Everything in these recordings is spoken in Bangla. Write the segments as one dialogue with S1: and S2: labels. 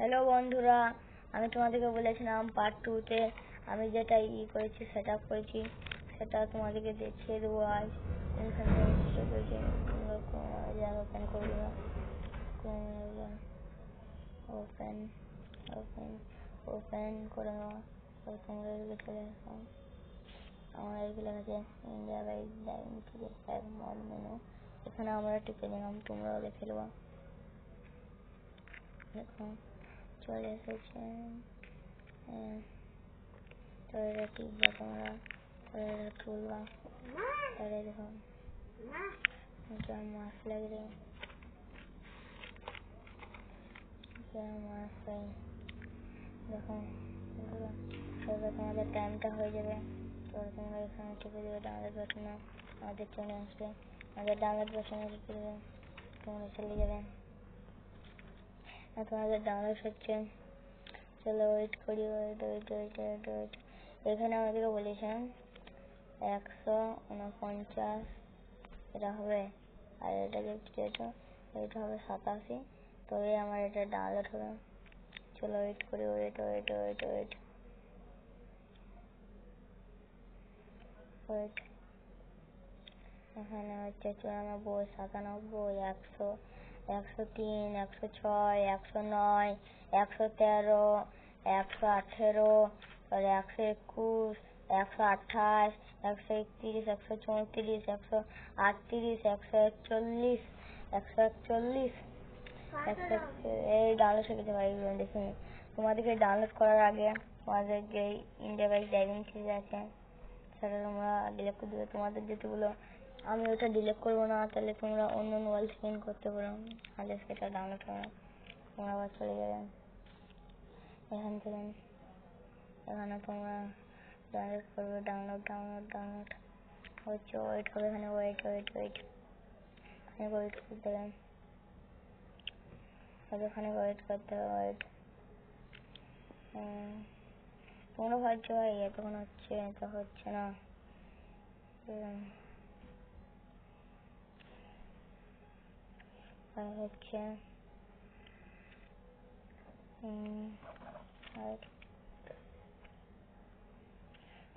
S1: হ্যালো বন্ধুরা, আমি তোমাদেরকে বলেছিলাম পার্ট 2 তে আমি যেটা করেছি সেটআপ করেছি সেটা তোমাদেরকে দেখিয়ে দেবো আজ। এখানে চেষ্টা করেছি ওপেন করে দিলাম, ওপেন ওপেন ওপেন করে নেওয়া। তোমরা এদিকে চলে আসো, আমার এদিকে লেগেছে ইন্ডিয়া বাইক ডাইনিং থেকে মড মেনু। এখানে আমরা টিপে দিলাম, তোমরাও দেখে নেবা। দেখো চলে এসেছে, তো এটা টিপবা তোমরা, এটা তুলবা, তাহলে দেখো এটা মাছ লাগবে, মাছ দেখো এবার তোমাদের টাইমটা হয়ে যাবে। তো তোমরা এখানে টিপে দেবে ডাউনলোড বাটনে, আমাদের চলে আসবে, আমাদের ডাউনলোড বাটনে টিপে দেবে, তোমরা চলে যাবে। তোমাদের ডাউনলোড হচ্ছে, চলো ওয়েট করি, ওয়েট। এখানে আমাদেরকে বলেছেন 149 এটা হবে, আর এটা এটা হবে 87, তবে আমার এটা ডাউনলোড হবে। চলো ওয়েট করি, ওয়েট। এখানে হচ্ছে 94, 97, 100, 103, 106, 109, 113, 118, 121, 128, 131, 134, 138, 141, এই ডাউনলোড হয়ে গেছে ভাই। দেখুন তোমাদেরকে ডাউনলোড করার আগে তোমাদের যে ইন্ডিয়া বাইক ড্রাইভিং সিরিজ আছে সেটা তোমরা ডিলিট করে দেবে। তোমাদের যেগুলো আমি ওটা ডিলিট করবো না, তাহলে তোমরা অন্য মোবাইল স্ক্রিন করতে পারো, তাহলে সেটা ডাউনলোড করো। তোমরা আবার চলে যাবে এখান থেকে, এখানে তোমরা ডাউনলোড করবে, ডাউনলোড হচ্ছে, ওয়েট হবে এখানে, ওয়েট করতে হবে, ওখানে ওয়েট করতে হবে, ওয়েট। তোমরা ভাবছো ভাই এতক্ষণ হচ্ছে, এটা হচ্ছে না, হচ্ছে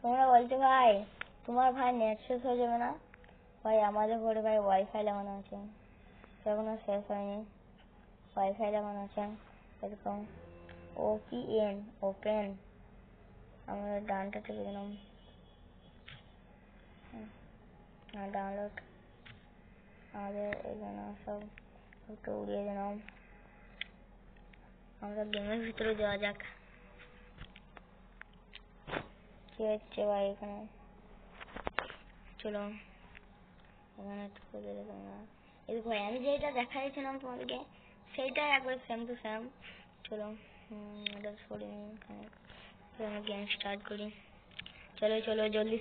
S1: তোমরা বলছো ভাই তোমার ভাই নেট শেষ হয়ে যাবে না? ভাই আমাদের ঘরে ভাই ওয়াইফাই লাগানো আছে, এখনো শেষ হয়নি। ওয়াইফাই লাগানো আছে, এরকম ওপেন আমরা ডানটা টিপে দিলাম, ডাউনলোড আমাদের এখানে সব একটু উড়িয়ে দিলাম। আমরা গেমের ভিতরে যাওয়া যাক, কি হচ্ছে ভাই এখানে। চলো এখানে একটু করে দিলে তোমরা এই ভাই আমি যেটা দেখাইছিলাম তোমাদেরকে সেইটাই একবার সেম টু সেম। চলো এটা সরিয়ে নিই, এখানে গেম স্টার্ট করি। চলো জলদি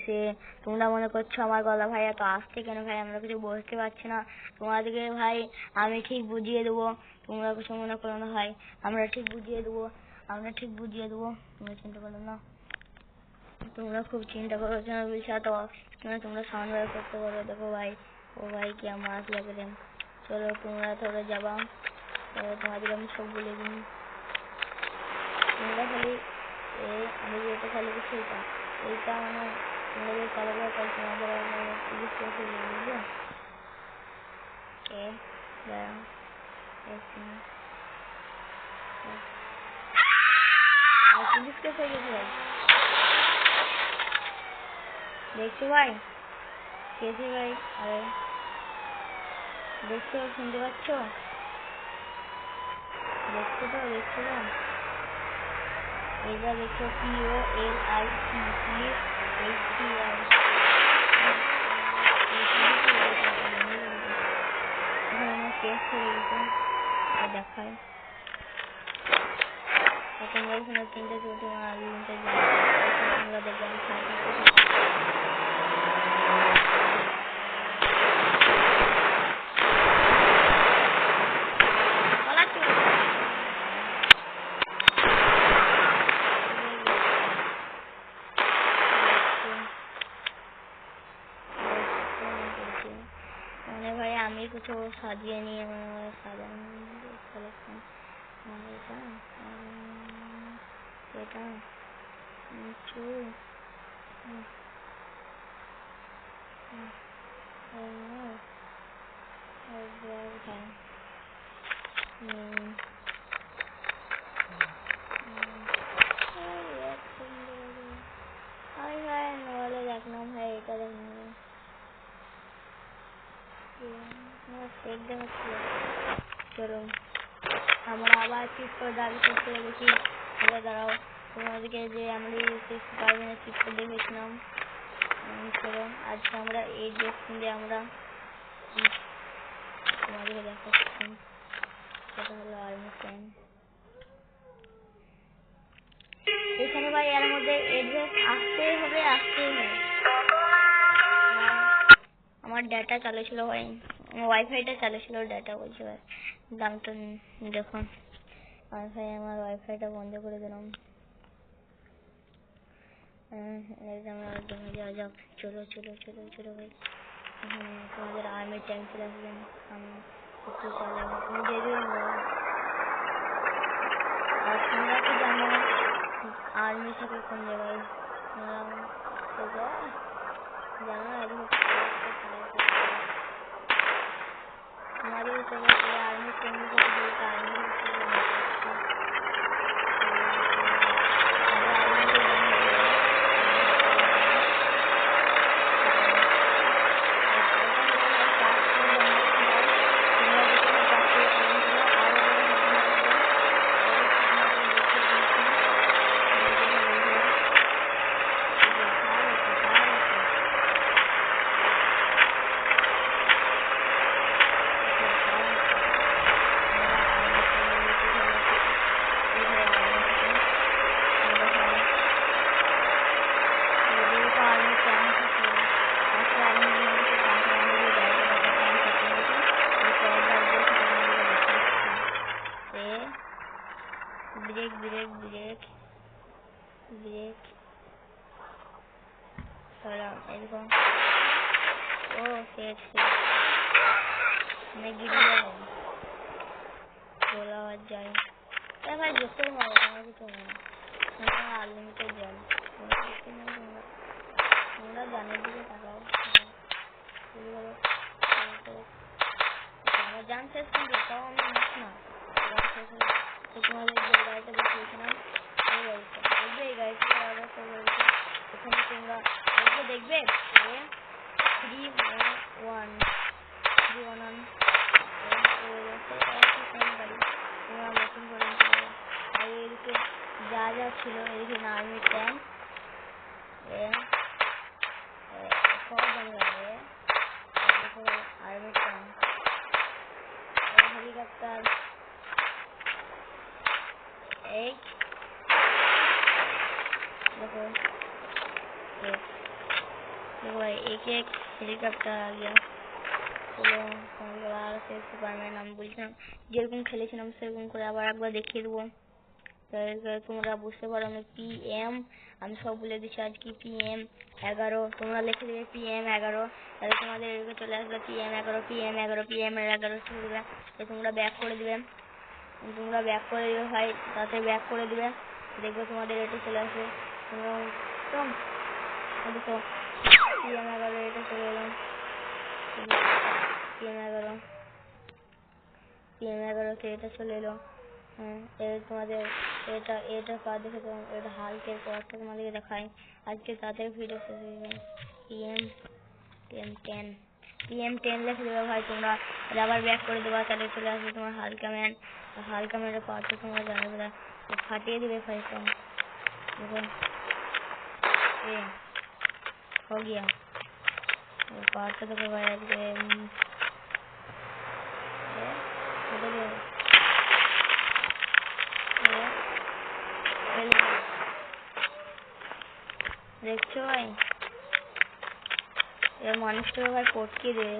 S1: সে। তোমরা মনে করছো আমার গলা ভাই এত আসছে কেন? ভাই আমরা কিছু বুঝতে পারছি না, তোমাদেরকে ভাই আমি ঠিক বুঝিয়ে দেবো, তোমরা কিছু মনে করো না ভাই, আমরা ঠিক বুঝিয়ে দেবো, তোমরা চিন্তা করো না, তোমরা খুব চিন্তা করো না বিষয়, তো তোমরা সাউন্ড বার করতে পারো। দেখো ভাই, ও ভাই কি মাছ লাগে দেন। চলো তোমরা থोड़ा যাবা, তোমাদের আমি সব বলে দিন, তোমরা খালি আমি যেটা খালি কিছু এইটা মানে তোমাদের কালার কাল তোমাদের ইউজ করতে বুঝলে পুলিশ কেস হয়ে গেছে ভাই, দেখছো ভাই কেছে ভাই, আরে দেখছো, শুনতে পাচ্ছ, দেখছো তো এইটা দেখছো কেস হয়ে গেছে দেখায়। তোমরা এখানে 3টে 4টে তোমরা দেখবে মানে ভাই আমি কিছু সাজিয়ে নিয়ে সাজানো এটা নিচু দেখলাম ভাই এটা দেখলাম একদম চলো আমরা আবার চিট করে দাবি করতে দেখি দাঁড়াও তোমাদেরকে যে আমরা চিট করে দেখেছিলাম চলো আজকে আমরা এই ড্রেস কিনে আমরা তোমাদেরকে দেখাচ্ছি সেটা হলো আর্মি প্যান্ট এখানে ভাই এর মধ্যে এই ড্রেস আসতেই হবে আমার ডাটা চালু ছিল ভাই ওয়াইফাইটা চালু ছিল ডাটা বলছে ভাই দামটা দেখুন ওয়াইফাই আমার ওয়াইফাইটা বন্ধ করে দিলাম আমরা জমে যাওয়া যাক চলো চলো চলো চলো ভাই তোমাদের আর্মি ট্যাঙ্ক চলে আসবেন আমি একটু চালাবো তুমি দিয়ে দেবেন আর তোমরা তো জানো आर्मी से कोई जगह जाना हमारी आर्मी ब्रेक चलो देखो ओ सेट मैं गिर गया बोला आवाज जाए क्या भाई जैसे हमारा तो मैं अनलिमिटेड जान তোমরা জানের দিকে তাকাও আমার জান শেষ কিন্তু তাও আমি নিচ্ছি না তোমাদের যে গাড়িটা দেখিয়েছিলাম এই গাড়িটা দেখবে এই গাড়িটা এখানে তোমরা দেখবে 3-1 তোমরা নতুন করে এদিকে যা যা ছিল এদিকে আর্মি ট্যাঙ্ক সব জায়গায় আর্মি ট্যাঙ্ক হেলিকপ্টার एक देखो भाई एक हेलिकप्टर आ गया चलो सुपारम्যান আমি বলছিলাম যেরকম খেলেছিলাম সেরকম করে আবার একবার দেখিয়ে দেবো তোমরা বুঝতে পারো আমি PM আমি সব বলে দিচ্ছি আজ কি PM11 তোমরা লিখে দেবে PM11 তাহলে তোমাদের এদিকে চলে আসবে PM11 চলে দেবে তোমরা ব্যাক করে দিবে ভাই তাতে ব্যাক করে দিবে দেখবে তোমাদের এটা চলে আসবে তোমরা দেখো PM11 এটা চলে এলাম PM11 তে এটা চলে এলো তোমাদের এটা পা দেখে তো এটা হালকের পরটা তোমাদেরকে দেখায় আজকে তাদের ভিডিও শেষ হয়ে যাবে PM10 লিখে দেবে ভাই তোমরা আবার ব্যাক করে দেবা তাহলে চলে আসবে তোমার হালকা ম্যানের পার্টটা তোমরা জানবে না ফাটিয়ে দিবে ভাই কম देखो ये हो गया पार्ट तो भाई দেখছো ভাই এর মানুষটা ভাই পটকে দেবে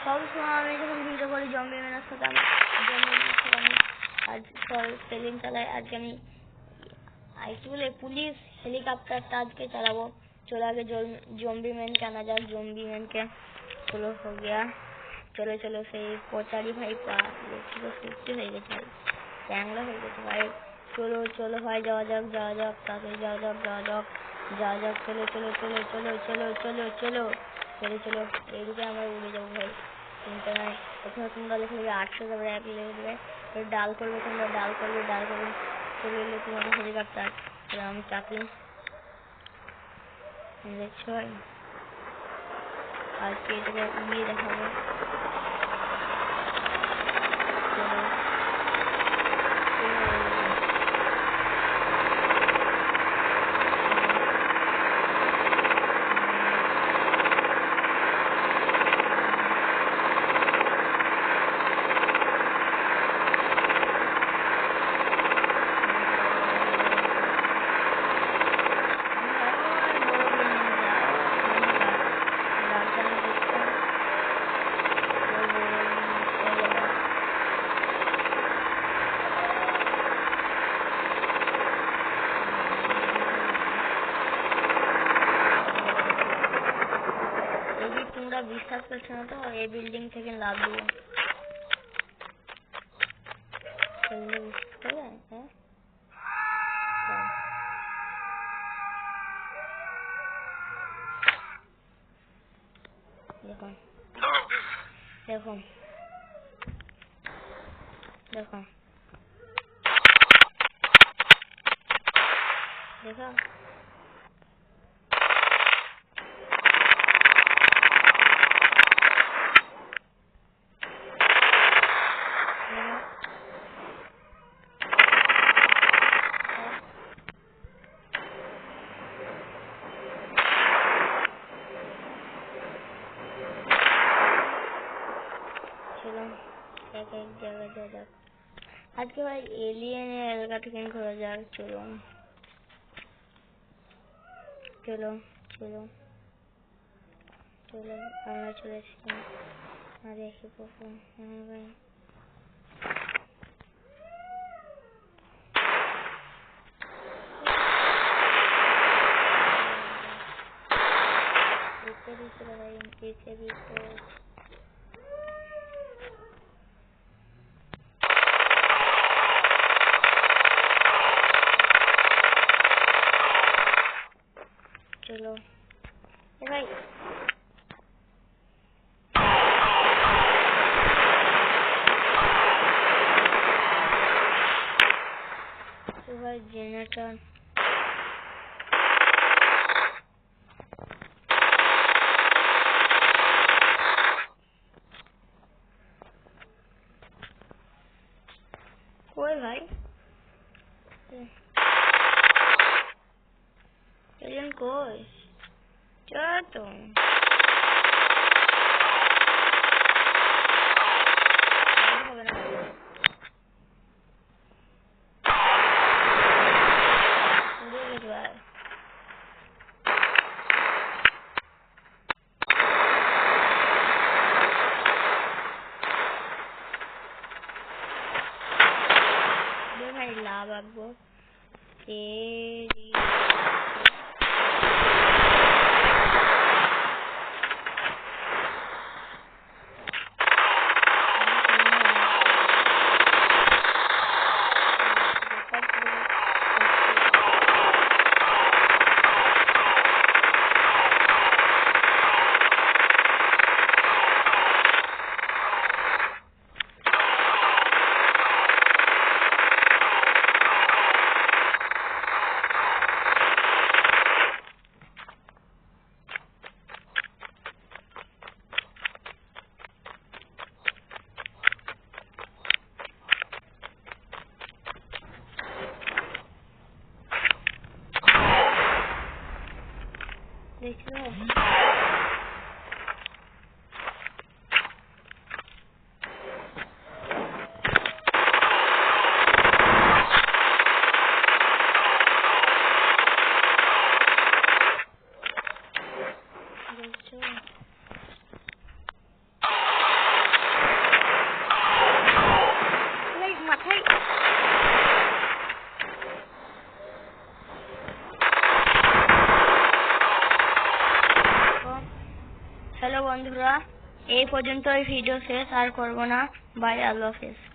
S1: সব সময় আমি যখন ভিডিও করি জম্বি ম্যানের সাথে আমি আর আজ সেলিং চালাই। আজকে আমি কি বলে পুলিশ হেলিকপ্টারটা আজকে চালাবো। চলো আগে জম্বি ম্যানকে আনা যাক। জম্বি ম্যানকে চলো हो गया। চলো চলো সেই পচারি ভাই পা দেখছি তো সত্যি হয়ে গেছে ভাই, ট্যাংরা হয়ে গেছে ভাই। চলো চলো ভাই যাওয়া যাক তাড়াতাড়ি যাওয়া যাক চলো চলো চলো চলো চলো চলো চলো চলো চলো এইদিকে আমরা উড়ে যাবো ভাই, চিন্তা নাই। ওখানে তোমরা লিখে দেবে 800, তারপরে 1 লিখে দেবে, ডাল করবে তোমরা, ডাল করবে চলে এলো তোমাদের হেলিকপ্টার। আমি চাকরি দেখছো ভাই, আজকে এটাকে উড়িয়ে দেখাবো। তোমরা বিশ্বাস করছো না তো, এই বিল্ডিং থেকে লাভ দিব দেখুন দেখুন দেখুন দেখো এক জায়গায় যাওয়া যাক। আজকে ভাই এলিয়েনের এলাকা থেকে ঘোরা যাক। চলো চলো চলো চলো আমরা চলে এসেছি। আরে কি প্রথম ভাই चलो भाई तो भाई जनरेटर कोई भाई एलियन कोई चलो तुम भाई लाभ आपको तेरी देख लो माथाय বন্ধুরা, এই পর্যন্তই ভিডিও শেষ, আর করব না। বাই, আল্লাহ হাফেজ।